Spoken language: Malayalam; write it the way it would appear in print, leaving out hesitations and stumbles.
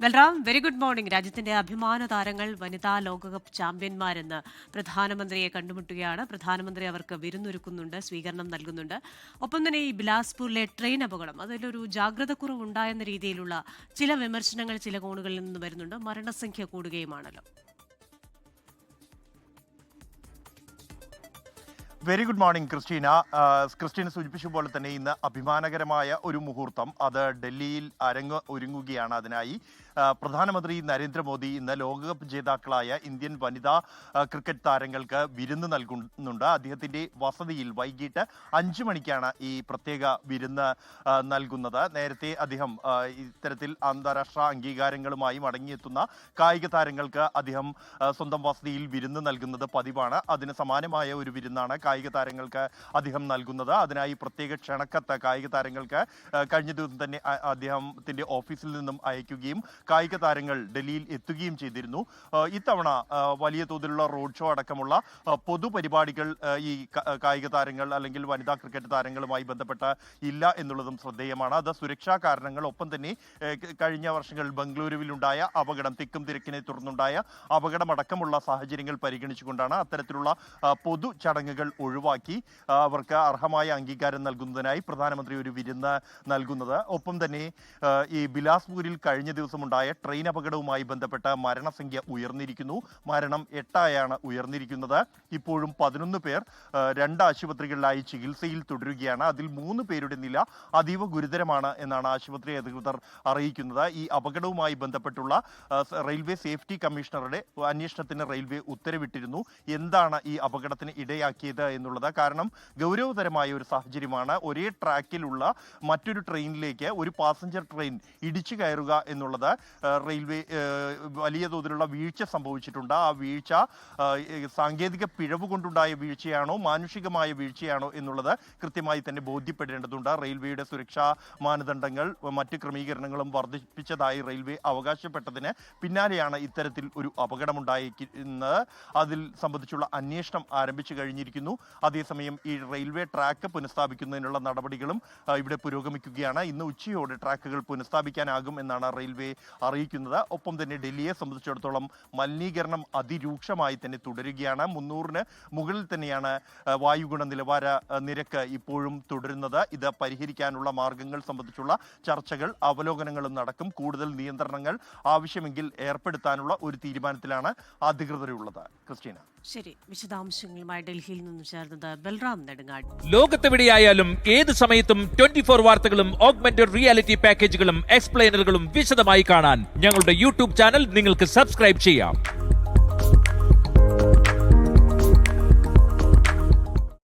Balram, very good morning. രാജ്യത്തിന്റെ അഭിമാന താരങ്ങൾ വനിതാ ലോകകപ്പ് ചാമ്പ്യന്മാരെന്ന് പ്രധാനമന്ത്രിയെ കണ്ടുമുട്ടുകയാണ്. പ്രധാനമന്ത്രി അവർക്ക് വിരുന്നൊരുക്കുന്നുണ്ട്, സ്വീകരണം നൽകുന്നുണ്ട്. ഒപ്പം തന്നെ ഈ ബിലാസ്പൂരിലെ ട്രെയിൻ അപകടം, അതിലൊരു ജാഗ്രതക്കുറവ് ഉണ്ടായെന്ന രീതിയിലുള്ള ചില വിമർശനങ്ങൾ ചില കോണുകളിൽ നിന്ന് വരുന്നുണ്ട്. മരണസംഖ്യ കൂടുകയുമാണല്ലോ. Very good morning Christina. Christina സൂചിപ്പിച്ച പോലെ തന്നെ ഇന്ന് അഭിമാനകരമായ ഒരു മുഹൂർത്തം അത് ഡൽഹിയിൽ ഒരുങ്ങുകയാണ്. അതിനായി പ്രധാനമന്ത്രി നരേന്ദ്രമോദി ഇന്ന് ലോകകപ്പ് ജേതാക്കളായ ഇന്ത്യൻ വനിതാ ക്രിക്കറ്റ് താരങ്ങൾക്ക് വിരുന്ന് നൽകുന്നുണ്ട്. അദ്ദേഹത്തിന്റെ വസതിയിൽ വൈകിട്ട് 5 മണിക്കാണ് ഈ പ്രത്യേക വിരുന്ന് നൽകുന്നത്. നേരത്തെ അദ്ദേഹം ഇത്തരത്തിൽ അന്താരാഷ്ട്ര അംഗീകാരങ്ങളുമായി മടങ്ങിയെത്തുന്ന കായിക താരങ്ങൾക്ക് അദ്ദേഹം സ്വന്തം വസതിയിൽ വിരുന്ന് നൽകുന്നത് പതിവാണ്. അതിന് സമാനമായ ഒരു വിരുന്നാണ് കായിക താരങ്ങൾക്ക് അദ്ദേഹം നൽകുന്നത്. അതിനായി പ്രത്യേക ക്ഷണക്കത്ത് കായിക താരങ്ങൾക്ക് കഴിഞ്ഞ ദിവസം തന്നെ അദ്ദേഹത്തിന്റെ ഓഫീസിൽ നിന്നും അയക്കുകയും കായിക താരങ്ങൾ ഡൽഹിയിൽ എത്തുകയും ചെയ്തിരുന്നു. ഇത്തവണ വലിയ തോതിലുള്ള റോഡ് ഷോ അടക്കമുള്ള പൊതുപരിപാടികൾ ഈ കായിക താരങ്ങൾ അല്ലെങ്കിൽ വനിതാ ക്രിക്കറ്റ് താരങ്ങളുമായി ബന്ധപ്പെട്ട് ഇല്ല എന്നുള്ളതും ശ്രദ്ധേയമാണ്. അത് സുരക്ഷാ കാരണങ്ങൾ, ഒപ്പം തന്നെ കഴിഞ്ഞ വർഷങ്ങളിൽ ബംഗളൂരുവിലുണ്ടായ അപകടം, തിക്കും തിരക്കിനെ തുടർന്നുണ്ടായ അപകടമടക്കമുള്ള സാഹചര്യങ്ങൾ പരിഗണിച്ചുകൊണ്ടാണ് അത്തരത്തിലുള്ള പൊതു ചടങ്ങുകൾ ഒഴിവാക്കി അവർക്ക് അർഹമായ അംഗീകാരം നൽകുന്നതിനായി പ്രധാനമന്ത്രി ഒരു വിരുന്ന് നൽകുന്നത്. ഒപ്പം തന്നെ ഈ ബിലാസ്പൂരിൽ കഴിഞ്ഞ ദിവസം ഉണ്ടായ ട്രെയിൻ അപകടവുമായി ബന്ധപ്പെട്ട മരണസംഖ്യ ഉയർന്നിരിക്കുന്നു. മരണം 8 ഉയർന്നിരിക്കുന്നത്. ഇപ്പോഴും 11 പേർ 2 ആശുപത്രികളിലായി ചികിത്സയിൽ തുടരുകയാണ്. അതിൽ 3 പേരുടെ നില അതീവ ഗുരുതരമാണ് എന്നാണ് ആശുപത്രി അധികൃതർ അറിയിക്കുന്നത്. ഈ അപകടവുമായി ബന്ധപ്പെട്ടുള്ള റെയിൽവേ സേഫ്റ്റി കമ്മീഷണറുടെ അന്വേഷണത്തിന് റെയിൽവേ ഉത്തരവിട്ടിരുന്നു. എന്താണ് ഈ അപകടത്തിന് ഇടയാക്കിയത് എന്നുള്ളത്. കാരണം ഗൗരവതരമായ ഒരു സാഹചര്യമാണ്. ഒരേ ട്രാക്കിലുള്ള മറ്റൊരു ട്രെയിനിലേക്ക് ഒരു പാസഞ്ചർ ട്രെയിൻ ഇടിച്ചു കയറുക എന്നുള്ളത്. റെയിൽവേ വലിയ തോതിലുള്ള വീഴ്ച സംഭവിച്ചിട്ടുണ്ട്. ആ വീഴ്ച സാങ്കേതിക പിഴവ് കൊണ്ടുണ്ടായ വീഴ്ചയാണോ മാനുഷികമായ വീഴ്ചയാണോ എന്നുള്ളത് കൃത്യമായി തന്നെ ബോധ്യപ്പെടേണ്ടതുണ്ട്. റെയിൽവേയുടെ സുരക്ഷാ മാനദണ്ഡങ്ങൾ മറ്റ് ക്രമീകരണങ്ങളും വർദ്ധിപ്പിച്ചതായി റെയിൽവേ അവകാശപ്പെട്ടതിന് പിന്നാലെയാണ് ഇത്തരത്തിൽ ഒരു അപകടമുണ്ടായിരിക്കുന്നത്. അതിൽ സംബന്ധിച്ചുള്ള അന്വേഷണം ആരംഭിച്ചു കഴിഞ്ഞിരിക്കുന്നു. അതേസമയം ഈ റെയിൽവേ ട്രാക്ക് പുനഃസ്ഥാപിക്കുന്നതിനുള്ള നടപടികളും ഇവിടെ പുരോഗമിക്കുകയാണ്. ഇന്ന് ഉച്ചയോടെ ട്രാക്കുകൾ പുനഃസ്ഥാപിക്കാനാകും എന്നാണ് റെയിൽവേ അറിയിക്കുന്നത്. ഒപ്പം തന്നെ ഡൽഹിയെ സംബന്ധിച്ചിടത്തോളം മലിനീകരണം അതിരൂക്ഷമായി തന്നെ തുടരുകയാണ്. 300-ന് മുകളിൽ തന്നെയാണ് വായുഗുണ നിലവാര നിരക്ക് ഇപ്പോഴും തുടരുന്നത്. ഇത് പരിഹരിക്കാനുള്ള മാർഗങ്ങൾ സംബന്ധിച്ചുള്ള ചർച്ചകൾ, അവലോകനങ്ങളും നടക്കും. കൂടുതൽ നിയന്ത്രണങ്ങൾ ആവശ്യമെങ്കിൽ ഏർപ്പെടുത്താനുള്ള ഒരു തീരുമാനത്തിലാണ് അധികൃതരുള്ളത്. ക്രിസ്റ്റീന, ശരി. വിശദാംശങ്ങളുമായി ഡൽഹിയിൽ നിന്നും ചേർന്നത് ബൽറാം നെടുങ്ങാട്. ലോകത്തെവിടെയായാലും ഏത് സമയത്തും 24 വാർത്തകളും ഓഗ്മെന്റഡ് റിയാലിറ്റി പാക്കേജുകളും എക്സ്പ്ലെയിനറുകളും വിശദമായി കാണാൻ ഞങ്ങളുടെ യൂട്യൂബ് ചാനൽ നിങ്ങൾക്ക് സബ്സ്ക്രൈബ് ചെയ്യാം.